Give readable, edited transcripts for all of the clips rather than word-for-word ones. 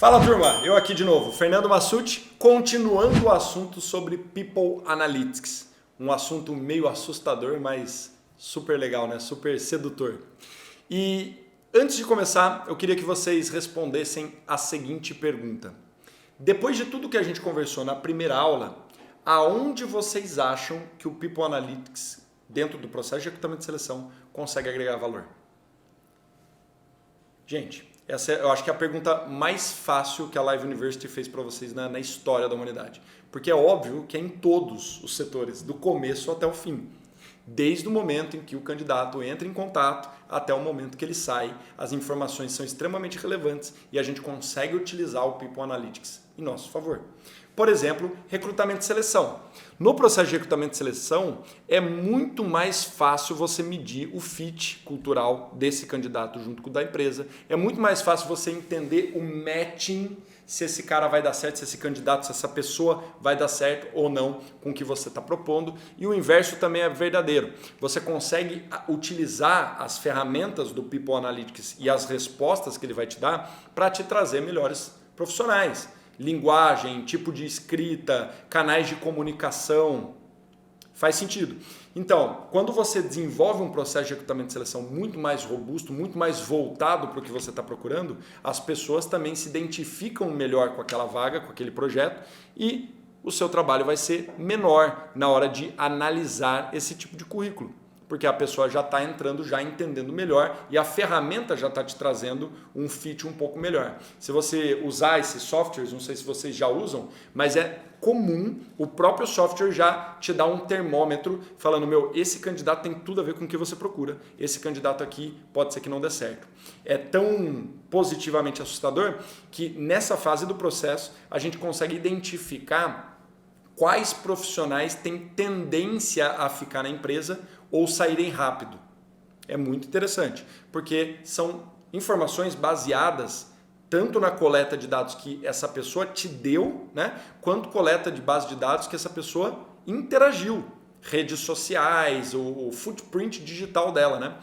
Fala turma, eu aqui de novo, Fernando Massucci, continuando o assunto sobre People Analytics. Um assunto meio assustador, mas super legal, né? Super sedutor. E antes de começar, eu queria que vocês respondessem a seguinte pergunta. Depois de tudo que a gente conversou na primeira aula, aonde vocês acham que o People Analytics, dentro do processo de recrutamento de seleção, consegue agregar valor? Gente, essa eu acho que é a pergunta mais fácil que a Live University fez para vocês na história da humanidade. Porque é óbvio que é em todos os setores, do começo até o fim. Desde o momento em que o candidato entra em contato até o momento que ele sai, as informações são extremamente relevantes e a gente consegue utilizar o People Analytics em nosso favor. Por exemplo, recrutamento e seleção. No processo de recrutamento e seleção, é muito mais fácil você medir o fit cultural desse candidato junto com o da empresa. É muito mais fácil você entender o matching, se esse cara vai dar certo, se esse candidato, se essa pessoa vai dar certo ou não com o que você está propondo. E o inverso também é verdadeiro. Você consegue utilizar as ferramentas do People Analytics e as respostas que ele vai te dar para te trazer melhores profissionais. Linguagem, tipo de escrita, canais de comunicação, faz sentido. Então, quando você desenvolve um processo de recrutamento e seleção muito mais robusto, muito mais voltado para o que você está procurando, as pessoas também se identificam melhor com aquela vaga, com aquele projeto e o seu trabalho vai ser menor na hora de analisar esse tipo de currículo. Porque a pessoa já está entrando, já entendendo melhor e a ferramenta já está te trazendo um fit um pouco melhor. Se você usar esses softwares, não sei se vocês já usam, mas é comum o próprio software já te dar um termômetro falando, esse candidato tem tudo a ver com o que você procura, esse candidato aqui pode ser que não dê certo. É tão positivamente assustador que nessa fase do processo a gente consegue identificar quais profissionais têm tendência a ficar na empresa ou saírem rápido. É muito interessante, porque são informações baseadas tanto na coleta de dados que essa pessoa te deu, né, quanto coleta de base de dados que essa pessoa interagiu, redes sociais, o footprint digital dela, né?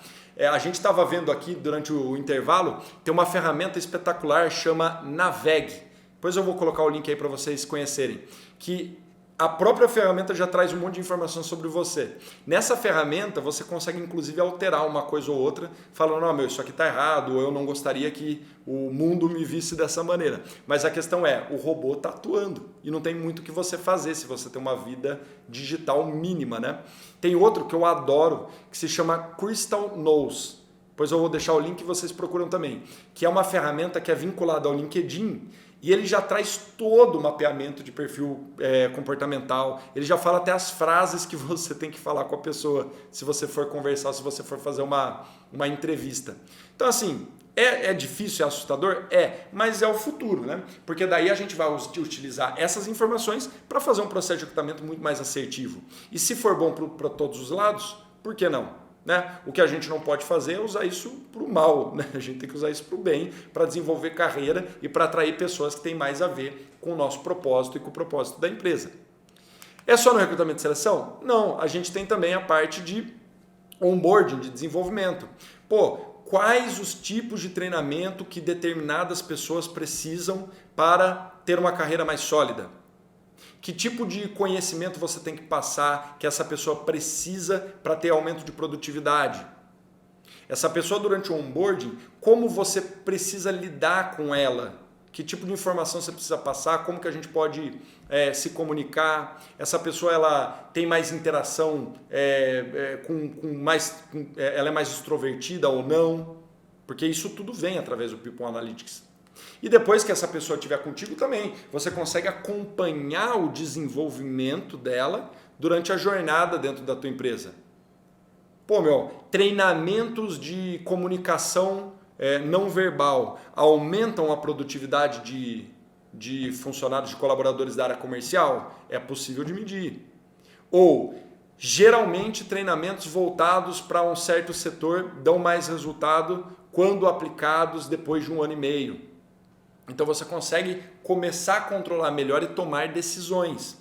A gente estava vendo aqui durante o intervalo, tem uma ferramenta espetacular, chama Naveg. Depois eu vou colocar o link aí para vocês conhecerem, que a própria ferramenta já traz um monte de informação sobre você. Nessa ferramenta você consegue inclusive alterar uma coisa ou outra, falando, isso aqui está errado, ou eu não gostaria que o mundo me visse dessa maneira. Mas a questão é, o robô está atuando e não tem muito o que você fazer se você tem uma vida digital mínima, né? Tem outro que eu adoro, que se chama Crystal Knows. Depois eu vou deixar o link que vocês procuram também, que é uma ferramenta que é vinculada ao LinkedIn. E ele já traz todo o mapeamento de perfil comportamental. Ele já fala até as frases que você tem que falar com a pessoa se você for conversar, se você for fazer uma entrevista. Então, assim, é difícil, é assustador? Mas é o futuro, né? Porque daí a gente vai utilizar essas informações para fazer um processo de recrutamento muito mais assertivo. E se for bom para todos os lados, por que não? Né? O que a gente não pode fazer é usar isso para o mal, né? A gente tem que usar isso para o bem, para desenvolver carreira e para atrair pessoas que têm mais a ver com o nosso propósito e com o propósito da empresa. É só no recrutamento de seleção? Não, a gente tem também a parte de onboarding, de desenvolvimento. Quais os tipos de treinamento que determinadas pessoas precisam para ter uma carreira mais sólida? Que tipo de conhecimento você tem que passar que essa pessoa precisa para ter aumento de produtividade? Essa pessoa durante o onboarding, como você precisa lidar com ela? Que tipo de informação você precisa passar? Como que a gente pode se comunicar? Essa pessoa ela tem mais interação, ela é mais extrovertida ou não? Porque isso tudo vem através do People Analytics. E depois que essa pessoa estiver contigo também, você consegue acompanhar o desenvolvimento dela durante a jornada dentro da tua empresa. Treinamentos de comunicação não verbal aumentam a produtividade de funcionários, de colaboradores da área comercial? É possível de medir. Ou, geralmente, treinamentos voltados para um certo setor dão mais resultado quando aplicados depois de 1 ano e meio. Então você consegue começar a controlar melhor e tomar decisões,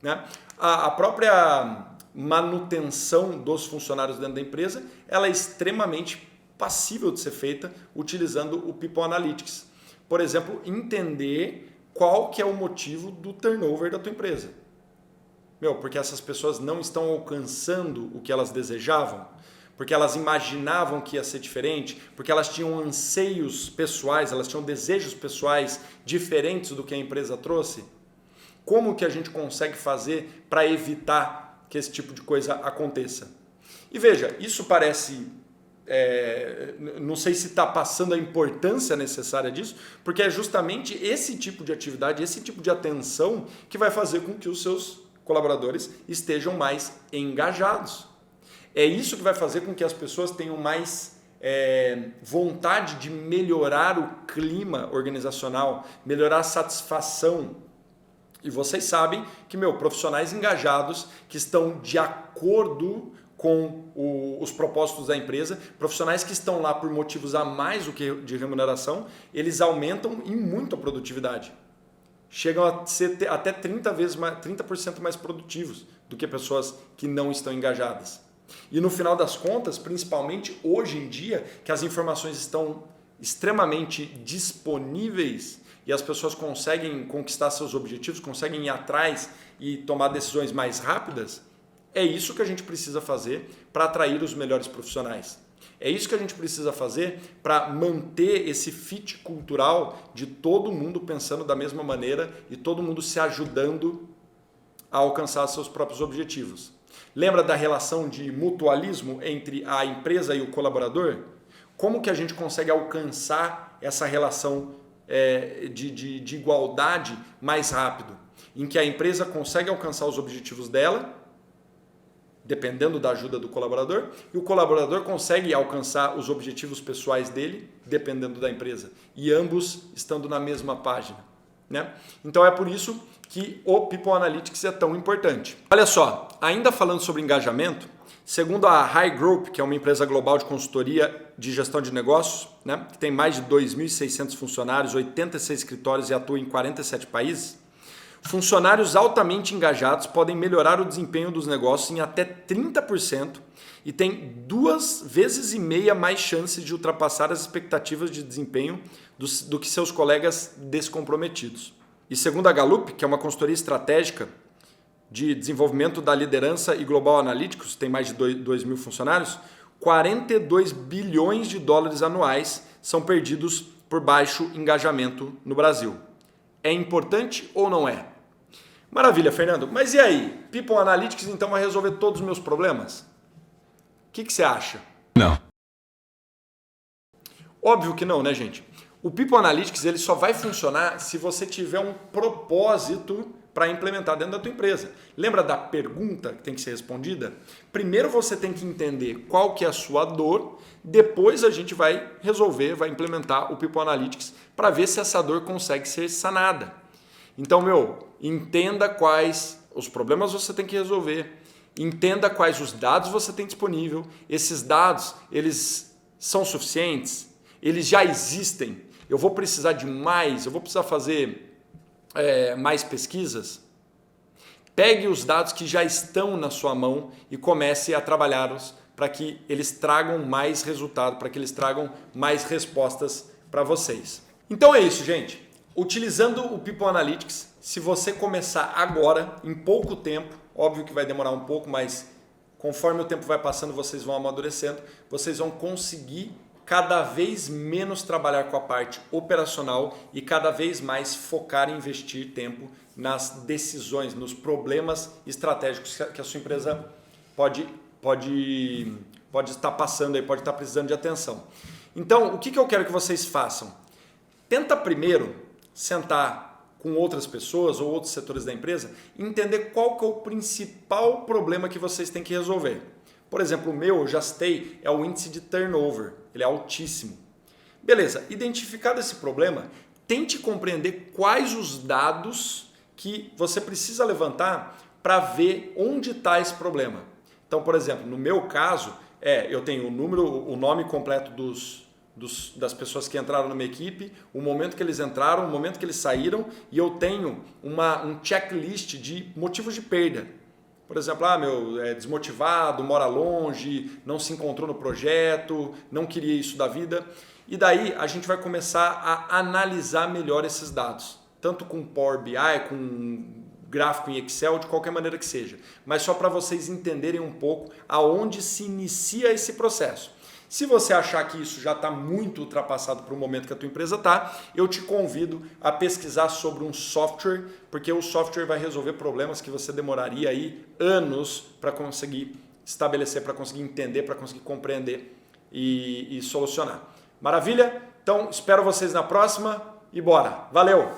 né? A própria manutenção dos funcionários dentro da empresa, ela é extremamente passível de ser feita utilizando o People Analytics. por exemplo, entender qual que é o motivo do turnover da tua empresa. Porque essas pessoas não estão alcançando o que elas desejavam, porque elas imaginavam que ia ser diferente, porque elas tinham anseios pessoais, elas tinham desejos pessoais diferentes do que a empresa trouxe. Como que a gente consegue fazer para evitar que esse tipo de coisa aconteça? E veja, isso parece... não sei se está passando a importância necessária disso, porque é justamente esse tipo de atividade, esse tipo de atenção que vai fazer com que os seus colaboradores estejam mais engajados. É isso que vai fazer com que as pessoas tenham mais vontade de melhorar o clima organizacional, melhorar a satisfação. E vocês sabem que, profissionais engajados, que estão de acordo com os propósitos da empresa, profissionais que estão lá por motivos a mais do que de remuneração, eles aumentam em muito a produtividade. Chegam a ser até 30% mais produtivos do que pessoas que não estão engajadas. E no final das contas, principalmente hoje em dia, que as informações estão extremamente disponíveis e as pessoas conseguem conquistar seus objetivos, conseguem ir atrás e tomar decisões mais rápidas, é isso que a gente precisa fazer para atrair os melhores profissionais. É isso que a gente precisa fazer para manter esse fit cultural de todo mundo pensando da mesma maneira e todo mundo se ajudando a alcançar seus próprios objetivos. Lembra da relação de mutualismo entre a empresa e o colaborador? Como que a gente consegue alcançar essa relação de igualdade mais rápido? Em que a empresa consegue alcançar os objetivos dela, dependendo da ajuda do colaborador, e o colaborador consegue alcançar os objetivos pessoais dele, dependendo da empresa, e ambos estando na mesma página, né? Então é por isso que o People Analytics é tão importante. Olha só, ainda falando sobre engajamento, segundo a High Group, que é uma empresa global de consultoria de gestão de negócios, né, que tem mais de 2.600 funcionários, 86 escritórios e atua em 47 países, funcionários altamente engajados podem melhorar o desempenho dos negócios em até 30% e têm 2,5 vezes mais chances de ultrapassar as expectativas de desempenho do que seus colegas descomprometidos. E segundo a Gallup, que é uma consultoria estratégica de desenvolvimento da liderança e Global Analytics, tem mais de 2.000 funcionários, 42 bilhões de dólares anuais são perdidos por baixo engajamento no Brasil. É importante ou não é? Maravilha, Fernando. Mas e aí? People Analytics então vai resolver todos os meus problemas? O que você acha? Não. Óbvio que não, né, gente? O People Analytics ele só vai funcionar se você tiver um propósito para implementar dentro da tua empresa. Lembra da pergunta que tem que ser respondida? Primeiro você tem que entender qual que é a sua dor, depois a gente vai resolver, vai implementar o People Analytics para ver se essa dor consegue ser sanada. Então, entenda quais os problemas você tem que resolver, entenda quais os dados você tem disponível. Esses dados, eles são suficientes? Eles já existem? Eu vou precisar de mais? Eu vou precisar fazer mais pesquisas? Pegue os dados que já estão na sua mão e comece a trabalhá-los para que eles tragam mais resultado, para que eles tragam mais respostas para vocês. Então é isso, gente. Utilizando o People Analytics, se você começar agora, em pouco tempo, óbvio que vai demorar um pouco, mas conforme o tempo vai passando, vocês vão amadurecendo, vocês vão conseguir cada vez menos trabalhar com a parte operacional e cada vez mais focar e investir tempo nas decisões, nos problemas estratégicos que a sua empresa pode estar passando aí, pode estar precisando de atenção. Então, o que eu quero que vocês façam? Tenta primeiro sentar com outras pessoas ou outros setores da empresa e entender qual que é o principal problema que vocês têm que resolver. Por exemplo, o meu, eu já citei, é o índice de turnover. Ele é altíssimo. Beleza, identificado esse problema, tente compreender quais os dados que você precisa levantar para ver onde está esse problema. Então, por exemplo, no meu caso, eu tenho o nome completo das pessoas que entraram na minha equipe, o momento que eles entraram, o momento que eles saíram, e eu tenho um checklist de motivos de perda. Por exemplo, é desmotivado, mora longe, não se encontrou no projeto, não queria isso da vida. E daí a gente vai começar a analisar melhor esses dados, tanto com Power BI, com gráfico em Excel, de qualquer maneira que seja. Mas só para vocês entenderem um pouco aonde se inicia esse processo. Se você achar que isso já está muito ultrapassado para o momento que a tua empresa está, eu te convido a pesquisar sobre um software, porque o software vai resolver problemas que você demoraria aí anos para conseguir estabelecer, para conseguir entender, para conseguir compreender e solucionar. Maravilha? Então, espero vocês na próxima e bora! Valeu!